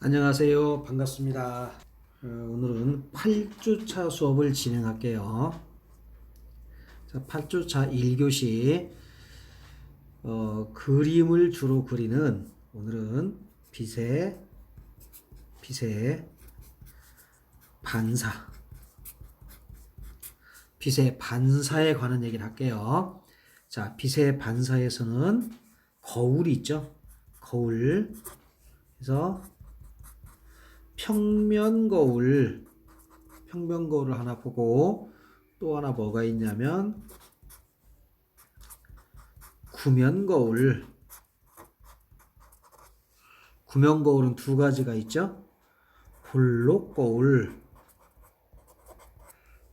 안녕하세요. 반갑습니다. 오늘은 8주차 수업을 진행할게요. 자, 8주차 1교시 그림을 주로 그리는 오늘은 빛의 반사, 빛의 반사에 관한 얘기를 할게요. 자, 빛의 반사에서는 거울이 있죠. 거울. 그래서 평면 거울을 하나 보고 또 하나 뭐가 있냐면 구면 거울은 두 가지가 있죠. 볼록 거울,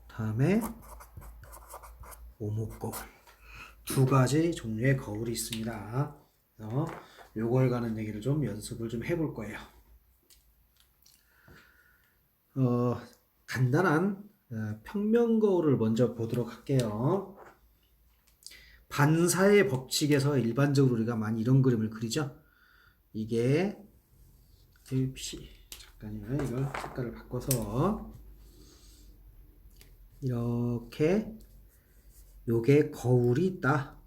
다음에 오목 거울, 두 가지 종류의 거울이 있습니다. 그래서 요걸 가는 얘기를 좀 연습을 좀 해볼 거예요. 간단한 평면 거울을 먼저 보도록 할게요. 반사의 법칙에서 일반적으로 우리가 많이 이런 그림을 그리죠. 이게 잠깐만요. 이걸 색깔을 바꿔서 이렇게 요게 거울이 있다.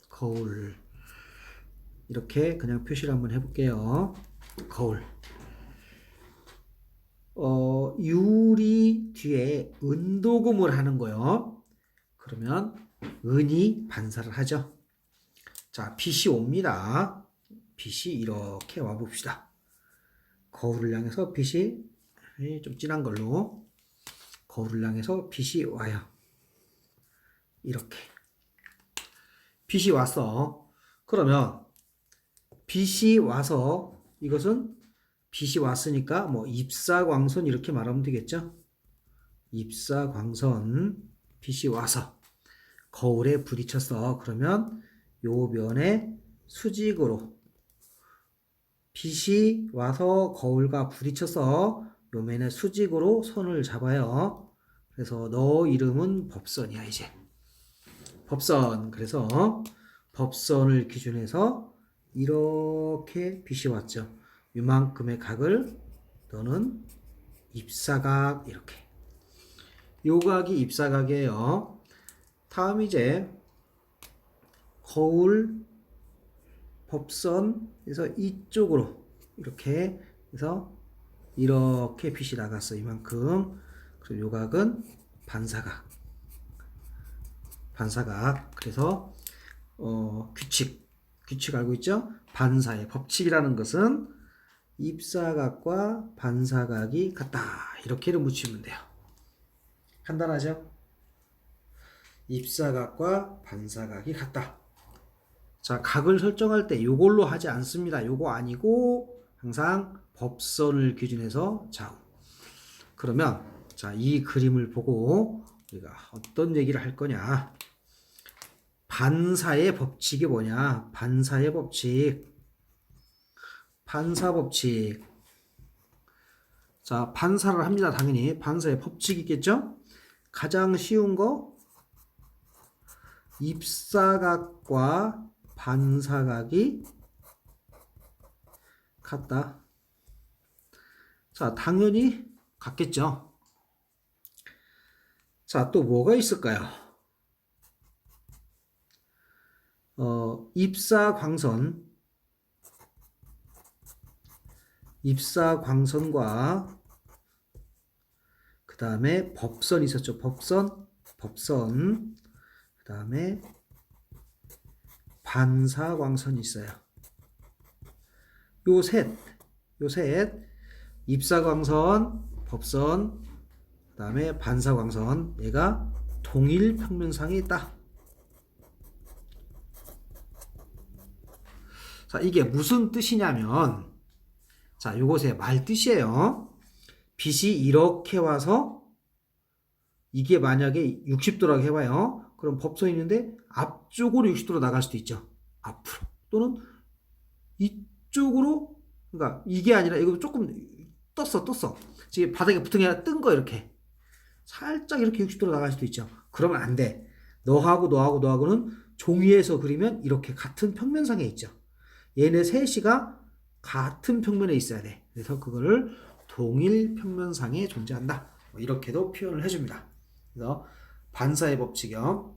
거울 이렇게 그냥 표시를 한번 해볼게요. 거울. 유리 뒤에 은도금을 하는 거요. 그러면 은이 반사를 하죠. 자, 빛이 옵니다. 빛이 이렇게 와 봅시다. 거울을 향해서 빛이 좀 진한 걸로 거울을 향해서 빛이 와요. 이렇게 빛이 왔어. 그러면 빛이 와서 이것은 빛이 왔으니까 뭐 입사광선 이렇게 말하면 되겠죠. 입사광선 빛이 와서 거울에 부딪혔어. 그러면 요 면에 수직으로 빛이 와서 거울과 부딪혀서 요 면에 수직으로 선을 잡아요. 그래서 너 이름은 법선이야 이제. 법선. 그래서 법선을 기준해서 이렇게 빛이 왔죠. 이만큼의 각을 너는 입사각 이렇게. 요 각이 입사각이에요. 다음 이제 거울 법선에서 이쪽으로 이렇게 해서 이렇게 빛이 나갔어. 이만큼. 그리고 요 각은 반사각. 그래서 규칙 알고 있죠? 반사의 법칙이라는 것은 입사각과 반사각이 같다. 이렇게를 묻히면 돼요. 간단하죠? 입사각과 반사각이 같다. 자, 각을 설정할 때 요걸로 하지 않습니다. 요거 아니고 항상 법선을 기준해서 좌우. 그러면 자, 이 그림을 보고 우리가 어떤 얘기를 할 거냐? 반사의 법칙이 뭐냐? 반사의 법칙. 반사 법칙. 자, 반사를 합니다. 당연히 반사의 법칙이 있겠죠? 가장 쉬운 거 입사각과 반사각이 같다. 자, 당연히 같겠죠. 자, 또 뭐가 있을까요? 입사광선과 그 다음에 법선 있었죠. 법선. 그 다음에 반사광선이 있어요. 요 셋. 입사광선, 법선, 그 다음에 반사광선. 얘가 동일 평면상에 있다. 자, 이게 무슨 뜻이냐면, 자, 요것의 말뜻이에요. 빛이 이렇게 와서, 이게 만약에 60도라고 해봐요. 그럼 법선이 있는데, 앞쪽으로 60도로 나갈 수도 있죠. 앞으로. 또는, 이쪽으로, 그러니까, 이게 아니라, 이거 조금 떴어. 지금 바닥에 붙은 게 아니라 뜬 거, 이렇게. 살짝 이렇게 60도로 나갈 수도 있죠. 그러면 안 돼. 너하고는 종이에서 그리면 이렇게 같은 평면상에 있죠. 얘네 셋이가 같은 평면에 있어야 돼. 그래서 그거를 동일 평면상에 존재한다. 뭐 이렇게도 표현을 해줍니다. 그래서 반사의 법칙이요.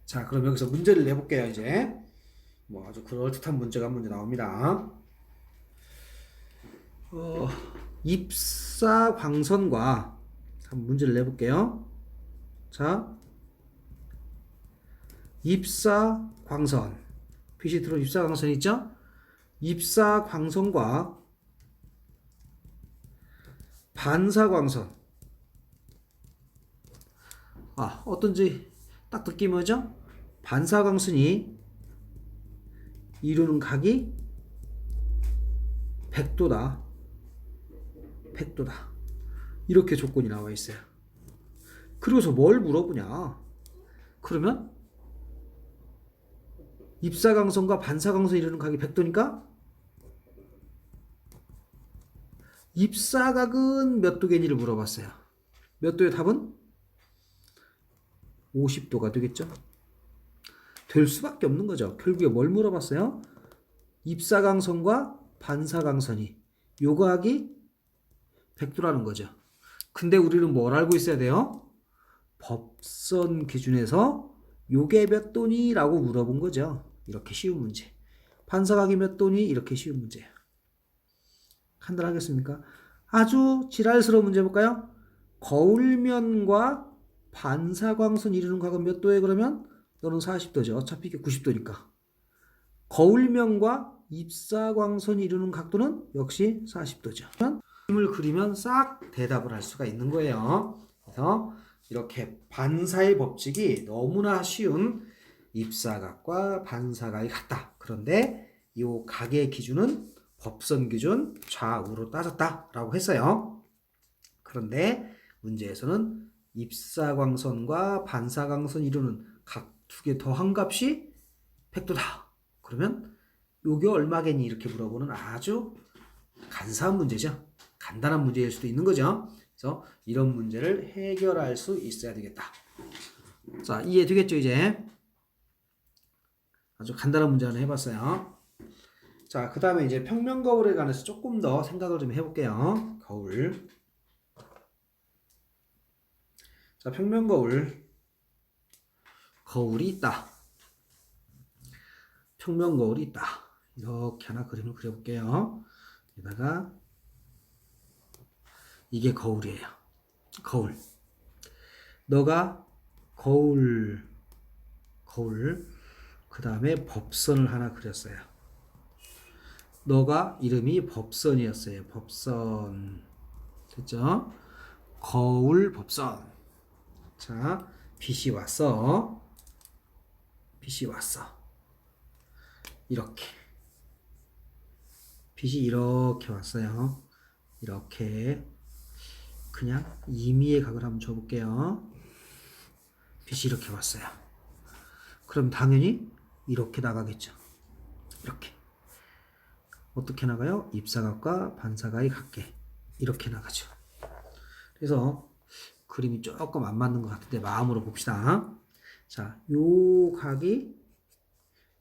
자, 그럼 여기서 문제를 내볼게요. 이제 뭐 아주 그럴듯한 문제가 한 문제 나옵니다. 입사광선과 한번 문제를 내볼게요. 자, 입사광선, 빛이 들어온 입사광선 있죠? 입사광선과 반사광선, 어떤지 딱 느낌이 오죠? 반사광선이 이루는 각이 100도다. 100도다. 이렇게 조건이 나와 있어요. 그러고서 뭘 물어보냐? 그러면 입사광선과 반사광선이 이루는 각이 100도니까 입사각은 몇 도겠니를 물어봤어요. 몇 도의 답은? 50도가 되겠죠? 될 수밖에 없는 거죠. 결국에 뭘 물어봤어요? 입사광선과 반사광선이 요각이 100도라는 거죠. 근데 우리는 뭘 알고 있어야 돼요? 법선 기준에서 요게 몇 도니? 라고 물어본 거죠. 이렇게 쉬운 문제. 반사각이 몇 도니? 이렇게 쉬운 문제예요. 판단하겠습니까? 아주 지랄스러운 문제 볼까요? 거울면과 반사광선 이루는 각은 몇 도에 그러면? 너는 40도죠. 어차피 이게 90도니까. 거울면과 입사광선이 이루는 각도는 역시 40도죠. 그림을 그리면 싹 대답을 할 수가 있는 거예요. 그래서 이렇게 반사의 법칙이 너무나 쉬운 입사각과 반사각이 같다. 그런데 이 각의 기준은 법선 기준 좌우로 따졌다라고 했어요. 그런데 문제에서는 입사광선과 반사광선 이루는 각 두 개 더한 값이 100도다. 그러면 요게 얼마겠니? 이렇게 물어보는 아주 간사한 문제죠. 간단한 문제일 수도 있는 거죠. 그래서 이런 문제를 해결할 수 있어야 되겠다. 자, 이해되겠죠, 이제? 아주 간단한 문제 하나 해봤어요. 자, 그 다음에 이제 평면 거울에 관해서 조금 더 생각을 좀 해볼게요. 거울. 자, 평면 거울. 거울이 있다. 평면 거울이 있다. 이렇게 하나 그림을 그려볼게요. 여기다가 이게 거울이에요. 거울. 너가 거울, 그 다음에 법선을 하나 그렸어요. 너가 이름이 법선이었어요. 법선. 됐죠? 거울 법선. 자, 빛이 왔어. 빛이 왔어. 이렇게. 빛이 이렇게 왔어요. 이렇게. 그냥 임의의 각을 한번 줘볼게요. 빛이 이렇게 왔어요. 그럼 당연히 이렇게 나가겠죠. 이렇게. 어떻게 나가요? 입사각과 반사각이 같게. 이렇게 나가죠. 그래서 그림이 조금 안 맞는 것 같은데 마음으로 봅시다. 자, 요 각이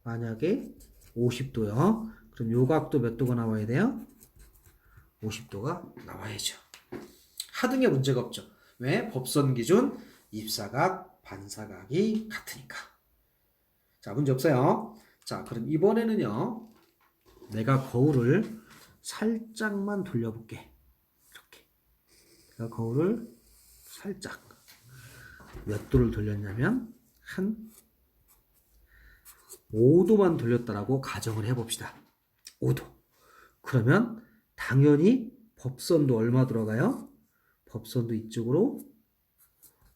만약에 50도요. 그럼 요 각도 몇 도가 나와야 돼요? 50도가 나와야죠. 하등에 문제가 없죠. 왜? 법선 기준 입사각, 반사각이 같으니까. 자, 문제 없어요. 자, 그럼 이번에는요. 내가 거울을 살짝만 돌려볼게. 이렇게. 내가 거울을 살짝 몇 도를 돌렸냐면 한 5도만 돌렸다라고 가정을 해봅시다. 5도. 그러면 당연히 법선도 얼마 들어가요? 법선도 이쪽으로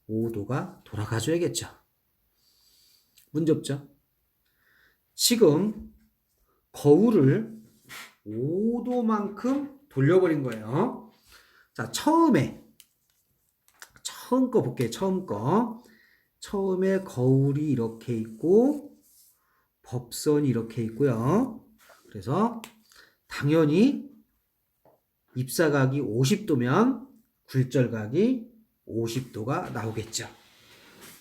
5도가 돌아가줘야겠죠. 문제 없죠? 지금 거울을 5도만큼 돌려버린 거예요. 자, 처음 거 볼게요. 처음 거. 처음에 거울이 이렇게 있고 법선이 이렇게 있고요. 그래서 당연히 입사각이 50도면 굴절각이 50도가 나오겠죠.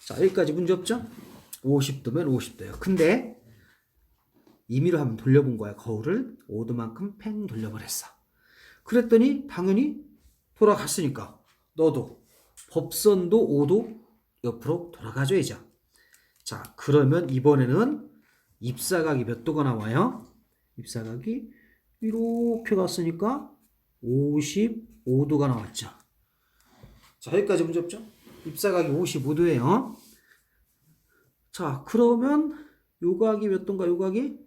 자, 여기까지 문제 없죠? 50도면 50도예요. 근데 임의로 한번 돌려본 거야. 거울을 5도만큼 팽 돌려버렸어. 그랬더니 당연히 돌아갔으니까 너도 법선도 5도 옆으로 돌아가줘야죠. 자, 그러면 이번에는 입사각이 몇 도가 나와요? 입사각이 이렇게 갔으니까 55도가 나왔죠. 자, 여기까지 문제 없죠? 입사각이 55도예요. 자, 그러면 요 각이 몇 도인가? 요 각이?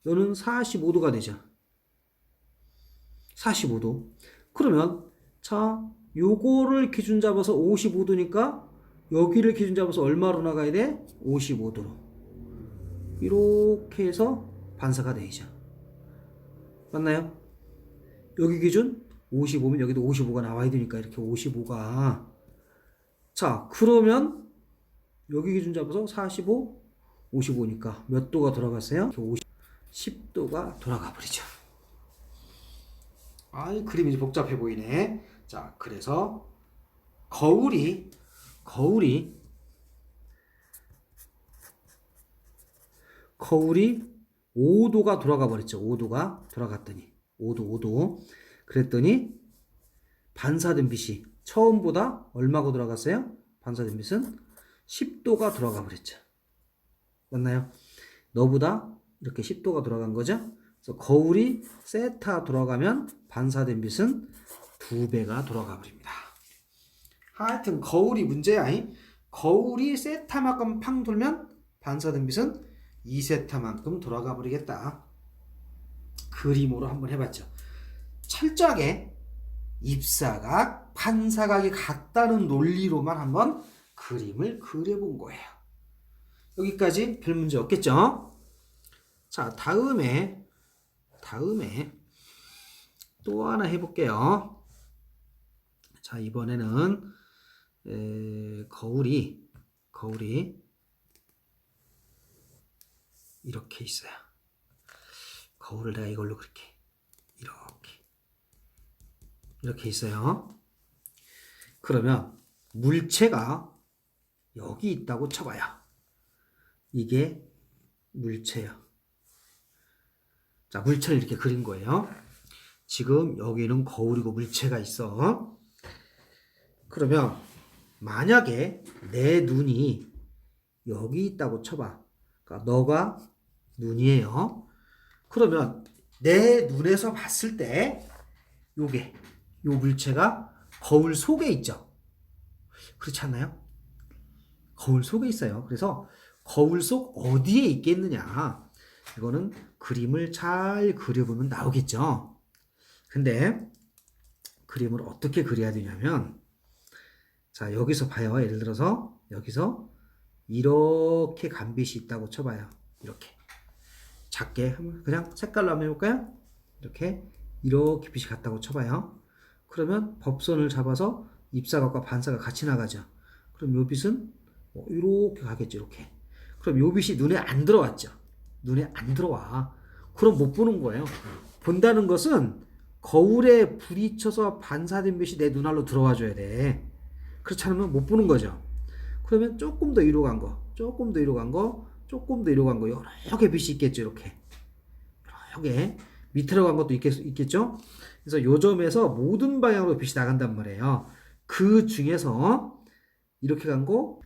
요는 45도가 되죠. 45도. 그러면 자, 요거를 기준 잡아서 55도니까 여기를 기준 잡아서 얼마로 나가야 돼? 55도로. 이렇게 해서 반사가 되죠. 맞나요? 여기 기준 55면 여기도 55가 나와야 되니까 이렇게 55가. 자, 그러면 여기 기준 잡아서 45, 55니까 몇 도가 돌아갔어요? 10도가 돌아가 버리죠. 아이, 그림이 복잡해 보이네. 자, 그래서 거울이 5도가 돌아가 버렸죠. 5도가 돌아갔더니 5도. 그랬더니 반사된 빛이 처음보다 얼마가 돌아갔어요? 반사된 빛은 10도가 돌아가 버렸죠. 맞나요? 너보다 이렇게 10도가 돌아간 거죠. 그래서 거울이 세타 돌아가면 반사된 빛은 2배가 돌아가 버립니다. 하여튼 거울이 문제야. 거울이 세타만큼 팡 돌면 반사된 빛은 2세타만큼 돌아가 버리겠다. 그림으로 한번 해봤죠. 철저하게 입사각, 반사각이 같다는 논리로만 한번 그림을 그려본 거예요. 여기까지 별 문제 없겠죠? 자, 다음에 또 하나 해볼게요. 자, 이번에는 거울이 이렇게 있어요. 거울을 내가 이걸로 그렇게 이렇게 있어요. 그러면 물체가 여기 있다고 쳐봐요. 이게 물체예요. 자, 물체를 이렇게 그린 거예요. 지금 여기는 거울이고 물체가 있어. 그러면 만약에 내 눈이 여기 있다고 쳐봐. 그러니까 너가 눈이에요. 그러면 내 눈에서 봤을 때 요 물체가 거울 속에 있죠. 그렇지 않나요? 거울 속에 있어요. 그래서 거울 속 어디에 있겠느냐. 이거는 그림을 잘 그려보면 나오겠죠. 근데 그림을 어떻게 그려야 되냐면, 자, 여기서 봐요. 예를 들어서 여기서 이렇게 간빛이 있다고 쳐봐요. 이렇게 작게 그냥 색깔로 한번 해볼까요? 이렇게 빛이 같다고 쳐봐요. 그러면 법선을 잡아서 입사각과 반사가 같이 나가죠. 그럼 요 빛은 이렇게 가겠죠. 이렇게. 그럼 요 빛이 눈에 안 들어왔죠. 눈에 안 들어와. 그럼 못 보는 거예요. 본다는 것은 거울에 불이 쳐서 반사된 빛이 내 눈알로 들어와 줘야 돼. 그렇지 않으면 못 보는 거죠. 그러면 조금 더 위로 간 거, 조금 더 위로 간 거, 조금 더 위로 간 거, 여러 개 빛이 있겠죠. 이렇게 여러 개 밑으로 간 것도 있겠죠. 그래서 요 점에서 모든 방향으로 빛이 나간단 말이에요. 그 중에서 이렇게 간 거,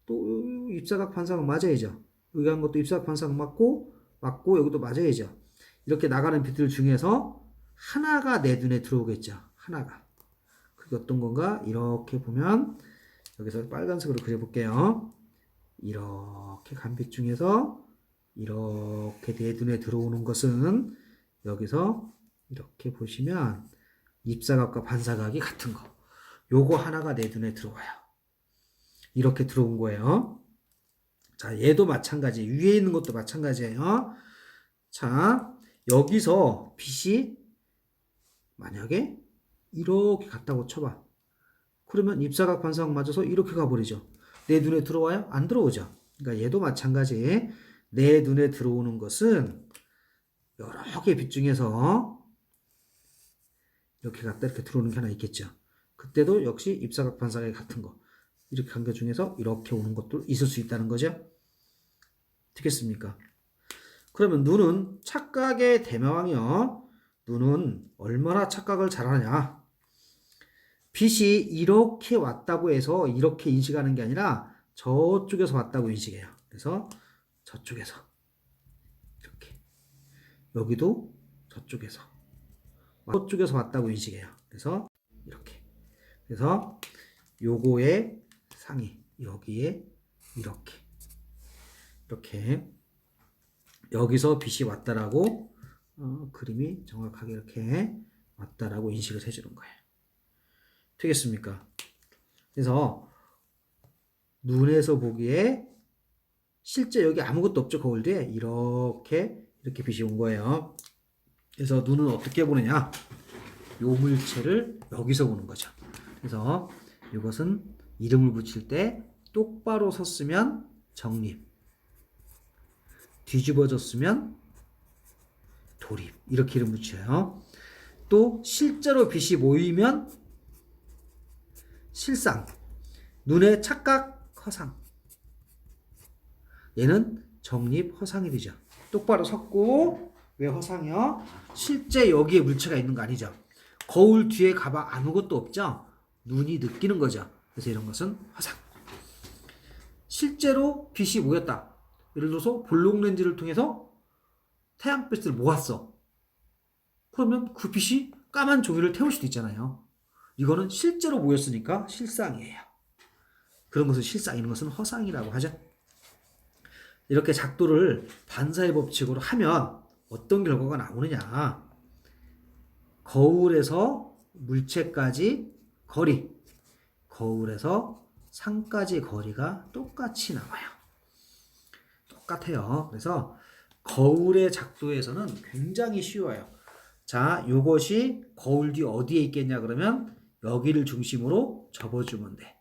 또 입사각 반사각 맞아야죠. 여기 간 것도 입사각 반사각 맞고 여기도 맞아야죠. 이렇게 나가는 빛들 중에서 하나가 내 눈에 들어오겠죠. 하나가. 그게 어떤 건가? 이렇게 보면 여기서 빨간색으로 그려볼게요. 이렇게 간빛 중에서 이렇게 내 눈에 들어오는 것은 여기서 이렇게 보시면 입사각과 반사각이 같은 거. 요거 하나가 내 눈에 들어와요. 이렇게 들어온 거예요. 자, 얘도 마찬가지. 위에 있는 것도 마찬가지예요. 자, 여기서 빛이 만약에 이렇게 갔다고 쳐봐. 그러면 입사각 반사각 맞아서 이렇게 가버리죠. 내 눈에 들어와요? 안 들어오죠. 그러니까 얘도 마찬가지. 내 눈에 들어오는 것은 여러 개 빛 중에서 이렇게 갔다 이렇게 들어오는 게 하나 있겠죠. 그때도 역시 입사각 반사각이 같은 거. 이렇게 간 것 중에서 이렇게 오는 것도 있을 수 있다는 거죠. 되겠습니까? 그러면 눈은 착각의 대명왕이요. 눈은 얼마나 착각을 잘하냐. 빛이 이렇게 왔다고 해서 이렇게 인식하는 게 아니라 저쪽에서 왔다고 인식해요. 그래서 저쪽에서 이렇게, 여기도 저쪽에서 왔다고 인식해요. 그래서 이렇게. 그래서 요거의 상이 여기에 이렇게 여기서 빛이 왔다라고 그림이 정확하게 이렇게 왔다라고 인식을 해주는 거예요. 되겠습니까? 그래서 눈에서 보기에 실제 여기 아무것도 없죠. 거울 뒤에 이렇게 빛이 온 거예요. 그래서 눈은 어떻게 보느냐? 요 물체를 여기서 보는 거죠. 그래서 이것은 이름을 붙일 때 똑바로 섰으면 정립, 뒤집어졌으면 돌입, 이렇게 이름 붙여요. 또 실제로 빛이 모이면 실상, 눈의 착각, 허상. 얘는 정립, 허상이 되죠. 똑바로 섰고, 왜 허상이요? 실제 여기에 물체가 있는 거 아니죠. 거울 뒤에 가봐 아무것도 없죠. 눈이 느끼는 거죠. 그래서 이런 것은 허상. 실제로 빛이 모였다. 예를 들어서 볼록 렌즈를 통해서 태양빛을 모았어. 그러면 그 빛이 까만 종이를 태울 수도 있잖아요. 이거는 실제로 모였으니까 실상이에요. 그런 것은 실상, 이런 것은 허상이라고 하죠. 이렇게 작도를 반사의 법칙으로 하면 어떤 결과가 나오느냐. 거울에서 물체까지 거리, 거울에서 상까지 거리가 똑같이 나와요. 똑같아요. 그래서 거울의 작도에서는 굉장히 쉬워요. 자, 요것이 거울 뒤 어디에 있겠냐 그러면 여기를 중심으로 접어주면 돼.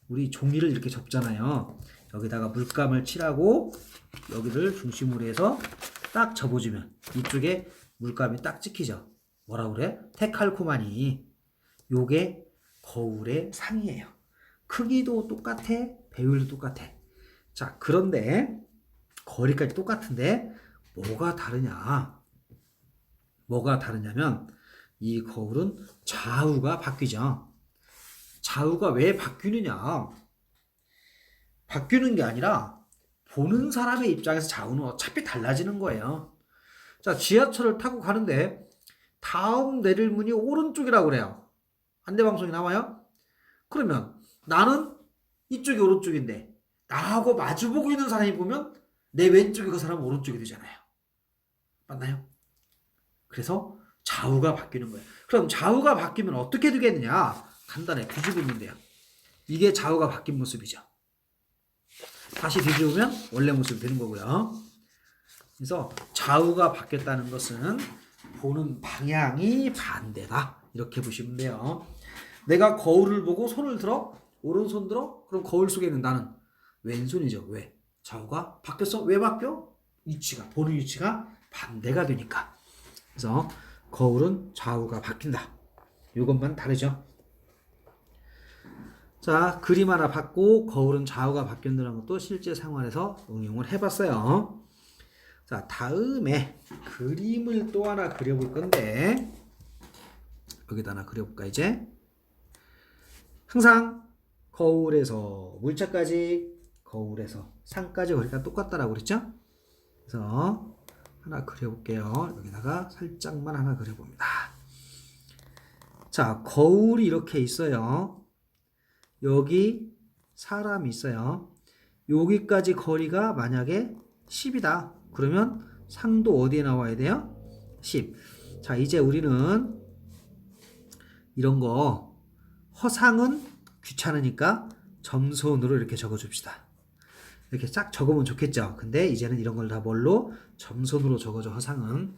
우리 종이를 이렇게 접잖아요. 여기다가 물감을 칠하고 여기를 중심으로 해서 딱 접어주면 이쪽에 물감이 딱 찍히죠. 뭐라 그래? 테칼코마니. 요게 거울의 상이에요. 크기도 똑같아, 배율도 똑같아. 자, 그런데 거리까지 똑같은데 뭐가 다르냐? 뭐가 다르냐면 이 거울은 좌우가 바뀌죠. 좌우가 왜 바뀌느냐? 바뀌는 게 아니라 보는 사람의 입장에서 좌우는 어차피 달라지는 거예요. 자, 지하철을 타고 가는데 다음 내릴 문이 오른쪽이라고 그래요. 안내방송이 나와요? 그러면 나는 이쪽이 오른쪽인데 나하고 마주보고 있는 사람이 보면 내 왼쪽이 그 사람은 오른쪽이 되잖아요. 맞나요? 그래서 좌우가 바뀌는 거예요. 그럼 좌우가 바뀌면 어떻게 되겠느냐? 간단해. 뒤집으면 돼요. 이게 좌우가 바뀐 모습이죠. 다시 뒤집으면 원래 모습이 되는 거고요. 그래서 좌우가 바뀌었다는 것은 보는 방향이 반대다. 이렇게 보시면 돼요. 내가 거울을 보고 손을 들어? 오른손 들어? 그럼 거울 속에 있는 나는 왼손이죠. 왜? 좌우가 바뀌었어? 왜 바뀌어? 위치가, 보는 위치가 반대가 되니까. 그래서 거울은 좌우가 바뀐다. 이것만 다르죠. 자, 그림 하나 받고 거울은 좌우가 바뀐다는 것도 실제 생활에서 응용을 해봤어요. 자, 다음에 그림을 또 하나 그려볼 건데 여기다 하나 그려볼까 이제. 항상 거울에서 물체까지, 거울에서 상까지 거리가 똑같다라고 그랬죠? 그래서 하나 그려볼게요. 여기다가 살짝만 하나 그려봅니다. 자, 거울이 이렇게 있어요. 여기 사람이 있어요. 여기까지 거리가 만약에 10이다. 그러면 상도 어디에 나와야 돼요? 10. 자, 이제 우리는 이런 거 허상은 귀찮으니까 점선으로 이렇게 적어줍시다. 이렇게 싹 적으면 좋겠죠. 근데 이제는 이런 걸 다 뭘로? 점선으로 적어줘, 허상은.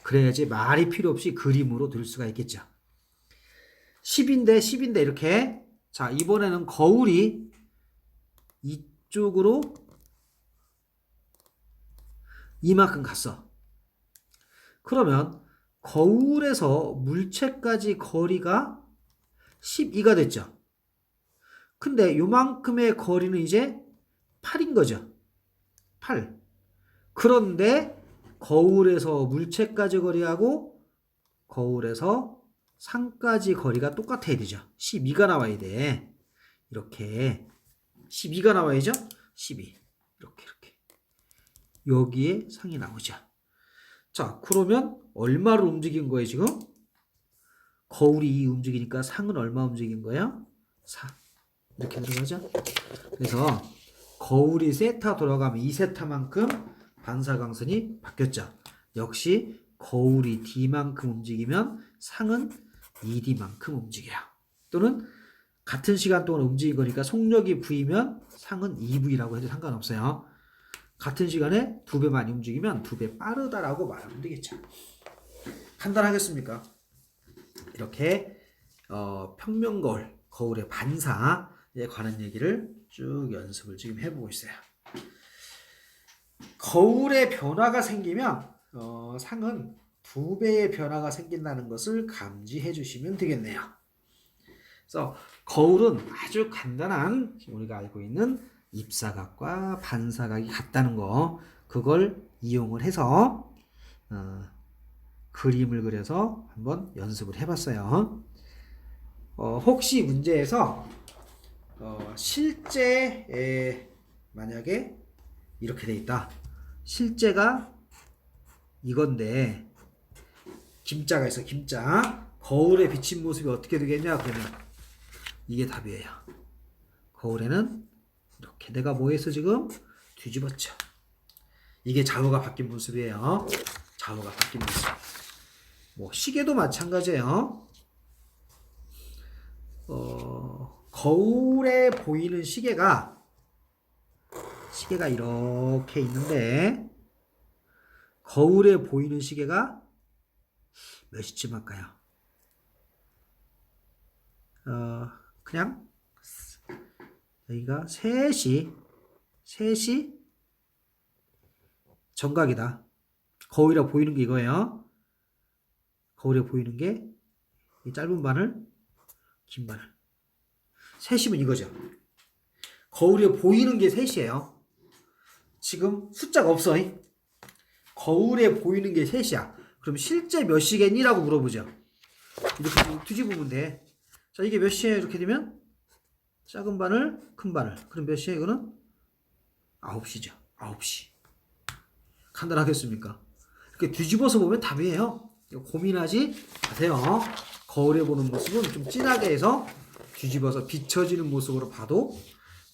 그래야지 말이 필요 없이 그림으로 들 수가 있겠죠. 10인데 이렇게. 자, 이번에는 거울이 이쪽으로 이만큼 갔어. 그러면 거울에서 물체까지 거리가 12가 됐죠. 근데 요만큼의 거리는 이제 8인 거죠. 8. 그런데 거울에서 물체까지 거리하고 거울에서 상까지 거리가 똑같아야 되죠. 12가 나와야 돼. 이렇게 12가 나와야죠. 12 이렇게 여기에 상이 나오죠. 자, 그러면 얼마를 움직인 거예요 지금? 거울이 2 움직이니까 상은 얼마 움직인 거예요? 4 이렇게 들어가죠. 그래서 거울이 세타 돌아가면 2세타만큼 반사광선이 바뀌었죠. 역시 거울이 D만큼 움직이면 상은 2D만큼 움직여요. 또는 같은 시간 동안 움직인 거니까 속력이 V면 상은 2V라고 해도 상관없어요. 같은 시간에 2배 많이 움직이면 2배 빠르다라고 말하면 되겠죠. 간단하겠습니까? 이렇게 평면거울, 거울의 반사에 관한 얘기를 쭉 연습을 지금 해보고 있어요. 거울의 변화가 생기면 상은 2배의 변화가 생긴다는 것을 감지해 주시면 되겠네요. 그래서 거울은 아주 간단한 우리가 알고 있는 입사각과 반사각이 같다는 거, 그걸 이용을 해서 그림을 그려서 한번 연습을 해봤어요. 혹시 문제에서 실제 만약에 이렇게 돼 있다. 실제가 이건데 김자가 있어. 김자. 거울에 비친 모습이 어떻게 되겠냐? 그러면 이게 답이에요. 거울에는 이렇게 내가 뭐 했어 지금? 뒤집었죠. 이게 좌우가 바뀐 모습이에요. 좌우가 바뀐 모습. 뭐 시계도 마찬가지예요. 거울에 보이는 시계가 이렇게 있는데 거울에 보이는 시계가 몇 시쯤 할까요? 그냥 여기가 3시 정각이다. 거울에 보이는 게 이거예요. 거울에 보이는 게 이 짧은 바늘, 긴 바늘. 3시면 이거죠. 거울에 보이는 게 3시예요. 지금 숫자가 없어. 거울에 보이는 게 3시야. 그럼 실제 몇 시겠니라고 물어보죠. 이렇게 뒤집으면 돼. 자, 이게 몇 시에 이렇게 되면 작은 바늘, 큰 바늘. 그럼 몇 시에 이거는? 9시죠. 9시. 간단하겠습니까? 이렇게 뒤집어서 보면 답이에요. 고민하지 마세요. 거울에 보는 모습은 좀 진하게 해서 뒤집어서 비춰지는 모습으로 봐도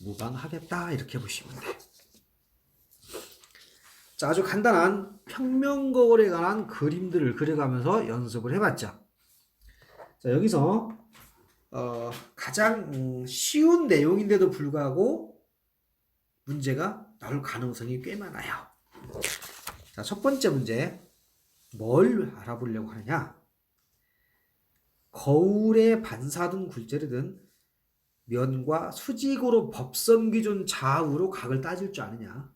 무방하겠다. 이렇게 보시면 돼. 자, 아주 간단한 평면거울에 관한 그림들을 그려가면서 연습을 해봤죠. 자, 여기서 가장 쉬운 내용인데도 불구하고 문제가 나올 가능성이 꽤 많아요. 자, 첫 번째 문제. 뭘 알아보려고 하느냐? 거울에 반사든 굴절이든 면과 수직으로 법선 기준 좌우로 각을 따질 줄 아느냐?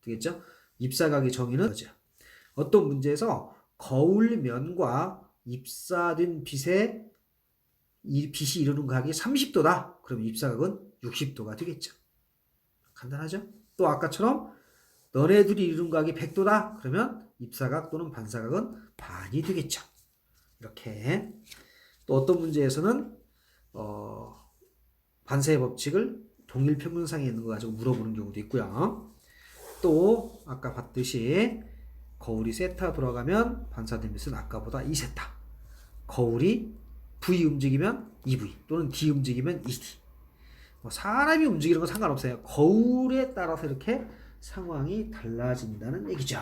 되겠죠? 입사각의 정의는 거죠. 어떤 문제에서 거울 면과 입사된 빛이 이루는 각이 30도다. 그럼 입사각은 60도가 되겠죠. 간단하죠? 또 아까처럼 너네 둘이 이루는 각이 100도다. 그러면 입사각 또는 반사각은 반이 되겠죠. 이렇게. 또 어떤 문제에서는 반사의 법칙을 동일 평면상에 있는 거 가지고 물어보는 경우도 있고요. 또 아까 봤듯이 거울이 세타 돌아가면 반사된 빛은 아까보다 2세타. 거울이 V 움직이면 2V 또는 D 움직이면 2D. 사람이 움직이는 건 상관없어요. 거울에 따라서 이렇게 상황이 달라진다는 얘기죠.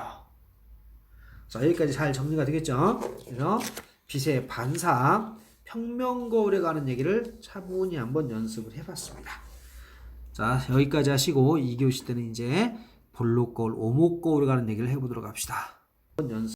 자, 여기까지 잘 정리가 되겠죠? 그래서 빛의 반사, 평면거울에 관한 얘기를 차분히 한번 연습을 해봤습니다. 자, 여기까지 하시고 2교시 때는 이제 볼록거울, 오목거울에 관한 얘기를 해보도록 합시다. 연습.